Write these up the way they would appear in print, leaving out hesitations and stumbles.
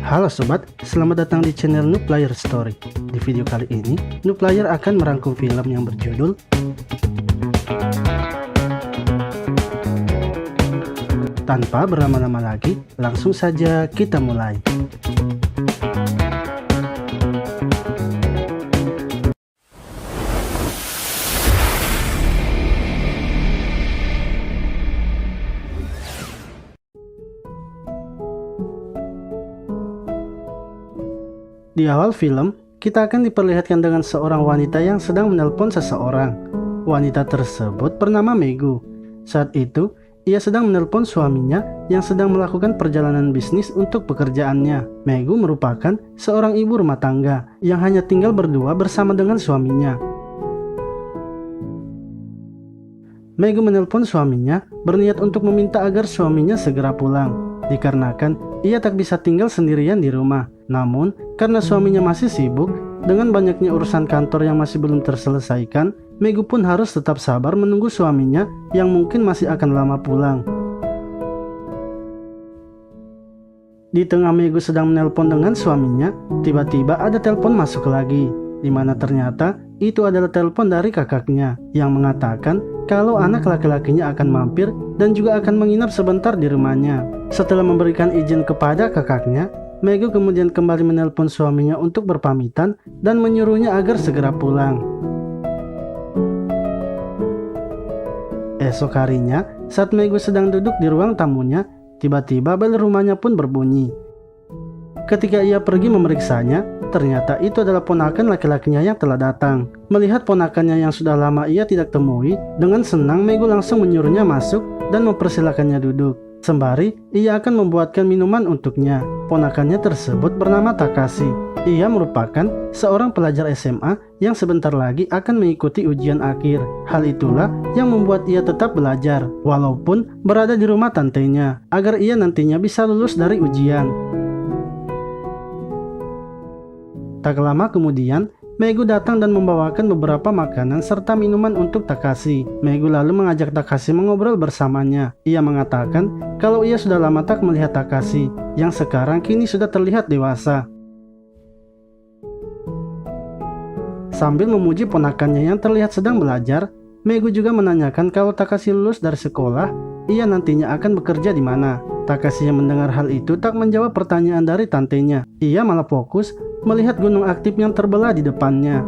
Halo sobat, selamat datang di channel Nuplayer Story. Di video kali ini, Nuplayer akan merangkum film yang berjudul Tanpa berlama-lama lagi, langsung saja kita mulai. Di awal film, kita akan diperlihatkan dengan seorang wanita yang sedang menelpon seseorang. Wanita tersebut bernama Megu. Saat itu, ia sedang menelpon suaminya yang sedang melakukan perjalanan bisnis untuk pekerjaannya. Megu merupakan seorang ibu rumah tangga yang hanya tinggal berdua bersama dengan suaminya. Megu menelpon suaminya berniat untuk meminta agar suaminya segera pulang, dikarenakan ia tak bisa tinggal sendirian di rumah. Namun, karena suaminya masih sibuk dengan banyaknya urusan kantor yang masih belum terselesaikan, Megu pun harus tetap sabar menunggu suaminya yang mungkin masih akan lama pulang. Di tengah Megu sedang menelpon dengan suaminya, tiba-tiba ada telepon masuk lagi, di mana ternyata itu adalah telepon dari kakaknya yang mengatakan kalau anak laki-lakinya akan mampir dan juga akan menginap sebentar di rumahnya. Setelah memberikan izin kepada kakaknya, Megu kemudian kembali menelpon suaminya untuk berpamitan dan menyuruhnya agar segera pulang. Esok harinya, saat Megu sedang duduk di ruang tamunya, tiba-tiba bel rumahnya pun berbunyi. Ketika ia pergi memeriksanya, ternyata itu adalah ponakan laki-lakinya yang telah datang. Melihat ponakannya yang sudah lama ia tidak temui, dengan senang Megu langsung menyuruhnya masuk dan mempersilakannya duduk. Sembari, ia akan membuatkan minuman untuknya. Ponakannya tersebut bernama Takashi. Ia merupakan seorang pelajar SMA yang sebentar lagi akan mengikuti ujian akhir. Hal itulah yang membuat ia tetap belajar, walaupun berada di rumah tantenya, agar ia nantinya bisa lulus dari ujian. Tak lama kemudian, Megu datang dan membawakan beberapa makanan serta minuman untuk Takashi. Megu lalu mengajak Takashi mengobrol bersamanya. Ia mengatakan kalau ia sudah lama tak melihat Takashi, yang sekarang kini sudah terlihat dewasa. Sambil memuji ponakannya yang terlihat sedang belajar, Megu juga menanyakan kalau Takashi lulus dari sekolah, ia nantinya akan bekerja di mana. Takashi yang mendengar hal itu tak menjawab pertanyaan dari tantenya. Ia malah fokus melihat gunung aktif yang terbelah di depannya.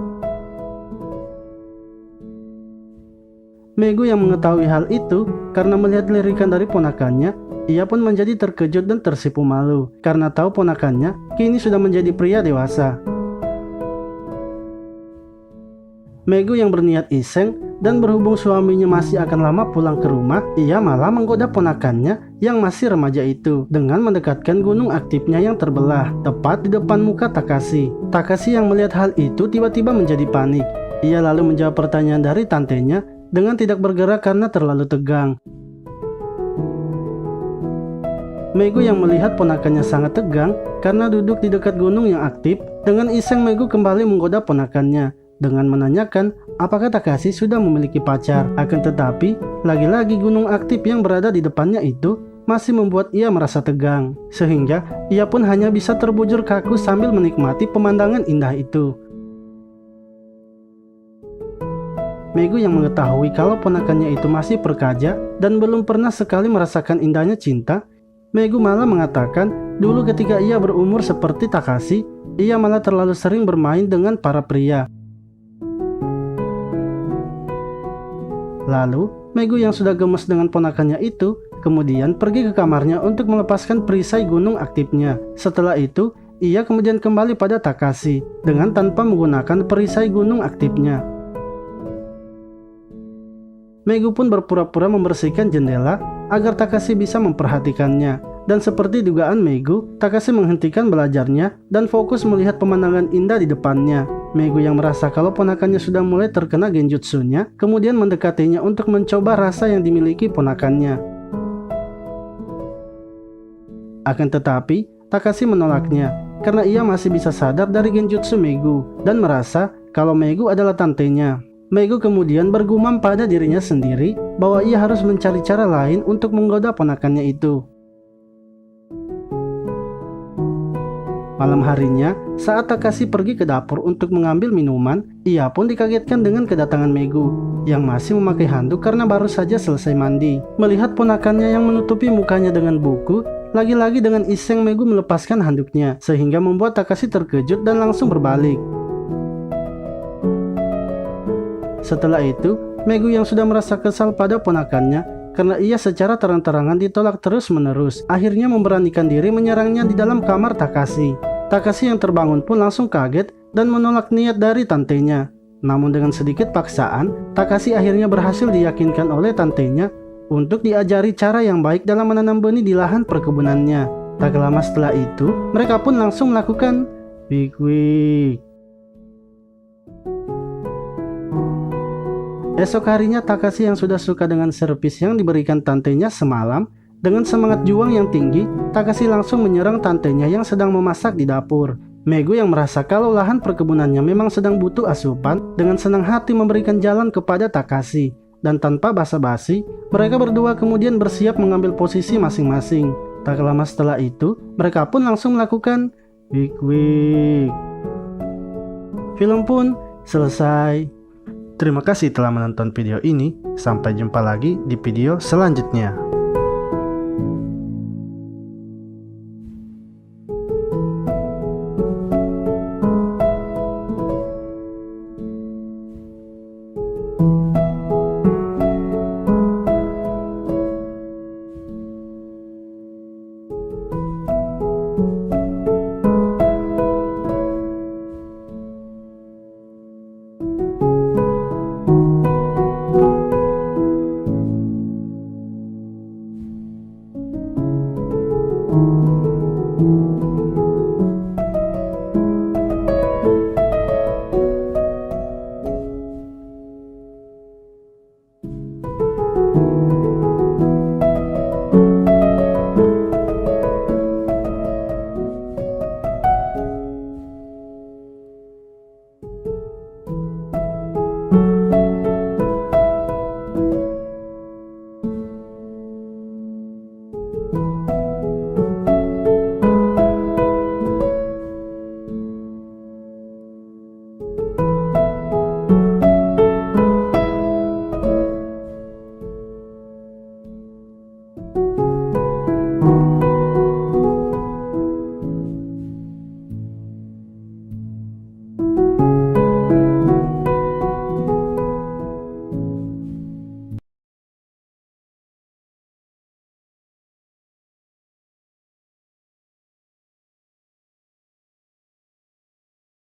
Megu yang mengetahui hal itu karena melihat lirikan dari ponakannya, ia pun menjadi terkejut dan tersipu malu karena tahu ponakannya kini sudah menjadi pria dewasa. Megu yang berniat iseng dan berhubung suaminya masih akan lama pulang ke rumah, ia malah menggoda ponakannya yang masih remaja itu dengan mendekatkan gunung aktifnya yang terbelah tepat di depan muka Takashi. Takashi yang melihat hal itu tiba-tiba menjadi panik. Ia lalu menjawab pertanyaan dari tantenya dengan tidak bergerak karena terlalu tegang. Megu yang melihat ponakannya sangat tegang karena duduk di dekat gunung yang aktif, dengan iseng Megu kembali menggoda ponakannya dengan menanyakan apakah Takashi sudah memiliki pacar. Akan tetapi, lagi-lagi gunung aktif yang berada di depannya itu masih membuat ia merasa tegang, sehingga ia pun hanya bisa terbujur kaku sambil menikmati pemandangan indah itu. Megu yang mengetahui kalau ponakannya itu masih perkaja dan belum pernah sekali merasakan indahnya cinta, Megu malah mengatakan dulu ketika ia berumur seperti Takashi, ia malah terlalu sering bermain dengan para pria. Lalu, Megu yang sudah gemes dengan ponakannya itu, kemudian pergi ke kamarnya untuk melepaskan perisai gunung aktifnya. Setelah itu, ia kemudian kembali pada Takashi dengan tanpa menggunakan perisai gunung aktifnya. Megu pun berpura-pura membersihkan jendela agar Takashi bisa memperhatikannya. Dan seperti dugaan Megu, Takashi menghentikan belajarnya dan fokus melihat pemandangan indah di depannya. Megu yang merasa kalau ponakannya sudah mulai terkena genjutsunya, kemudian mendekatinya untuk mencoba rasa yang dimiliki ponakannya. Akan tetapi, Takashi menolaknya karena ia masih bisa sadar dari genjutsu Megu dan merasa kalau Megu adalah tantenya. Megu kemudian bergumam pada dirinya sendiri bahwa ia harus mencari cara lain untuk menggoda ponakannya itu. Malam harinya, saat Takashi pergi ke dapur untuk mengambil minuman, ia pun dikagetkan dengan kedatangan Megu, yang masih memakai handuk karena baru saja selesai mandi. Melihat ponakannya yang menutupi mukanya dengan buku, lagi-lagi dengan iseng Megu melepaskan handuknya, sehingga membuat Takashi terkejut dan langsung berbalik. Setelah itu, Megu yang sudah merasa kesal pada ponakannya, karena ia secara terang-terangan ditolak terus-menerus, akhirnya memberanikan diri menyerangnya di dalam kamar Takashi. Takashi yang terbangun pun langsung kaget dan menolak niat dari tantenya. Namun dengan sedikit paksaan, Takashi akhirnya berhasil diyakinkan oleh tantenya untuk diajari cara yang baik dalam menanam benih di lahan perkebunannya. Tak lama setelah itu, mereka pun langsung melakukan wik-wik. Esok harinya Takashi yang sudah suka dengan servis yang diberikan tantenya semalam, dengan semangat juang yang tinggi, Takashi langsung menyerang tantenya yang sedang memasak di dapur. Megu yang merasa kalau lahan perkebunannya memang sedang butuh asupan, dengan senang hati memberikan jalan kepada Takashi. Dan tanpa basa-basi, mereka berdua kemudian bersiap mengambil posisi masing-masing. Tak lama setelah itu, mereka pun langsung melakukan wik-wik. Film pun selesai. Terima kasih telah menonton video ini. Sampai jumpa lagi di video selanjutnya.